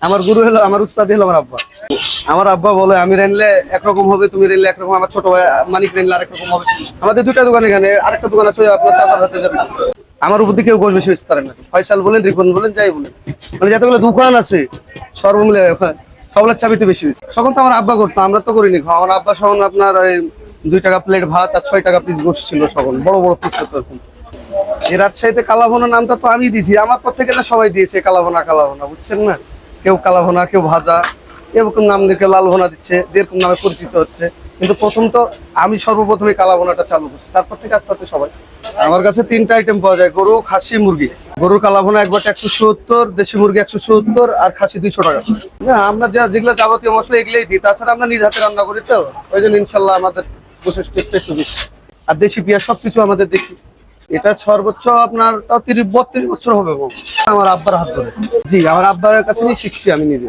আমার গুরু হলো, আমার উস্তাদ হলো আমার আব্বা। আমার আব্বা বলে আমি রানলে একরকম হবে, তুমি রানলে একরকম, আমার ছোট ভাই মানিক রানলে আরেক রকম হবে। আমাদের দুইটা দোকান, এখানে আরেকটা দোকান আছে আপনার চাচার হাতে যাবে। আমার উপর দিকে কেউ গোশ বেশি বেশি পারে না, ফয়সাল বলেন, রিপন বলেন, যাই বলেন, মানে যতগুলো দোকান আছে সর্বমিলে সবগুলোর চাবিতে বেশি হয়েছে। তখন তো আমার আব্বা করতো, আমরা তো করিনি। আমার আব্বা তখন আপনার ওই 2 টাকা প্লেট ভাত আর 6 টাকা পিস গোশ ছিল, সকল বড় বড় পিস হতো এরকম। এই রাজশাহীতে কালাভুনা নামটা তো আমি দিয়েছি, আমার পর থেকে না সবাই দিয়েছে কালাভুনা কালাভুনা, বুঝছেন না? কেউ কালাভুনা, কেউ ভাজা, এরকম নাম দিয়ে কেউ লাল ভুনা দিচ্ছে, যেরকম নামে পরিচিত হচ্ছে। কিন্তু প্রথম তো আমি সর্বপ্রথমে কালাভুনাটা চালু করছি, তারপর থেকে আস্তে আস্তে সবাই। আমার কাছে 3টা আইটেম পাওয়া যায়, গরু, খাসি, মুরগি। গরুর কালাভুনা একবার 170, দেশি মুরগি 170, আর খাসি 200 টাকা। না, আমরা যেগুলো যাবতীয় মশলা এগুলোই দিই, তাছাড়া আমরা নিজ হাতে রান্না করি, তো ওই জন্য ইনশাল্লাহ আমাদের বিশেষ টেস্ট বেশি। আর দেশি পেঁয়াজ সবকিছু আমাদের দেশি। এটা সর্বোচ্চ আপনার তাও 30-32 বছর হবে আমার আব্বার হাত ধরে। জি, আমার আব্বার কাছে নিয়ে শিখছি আমি নিজে।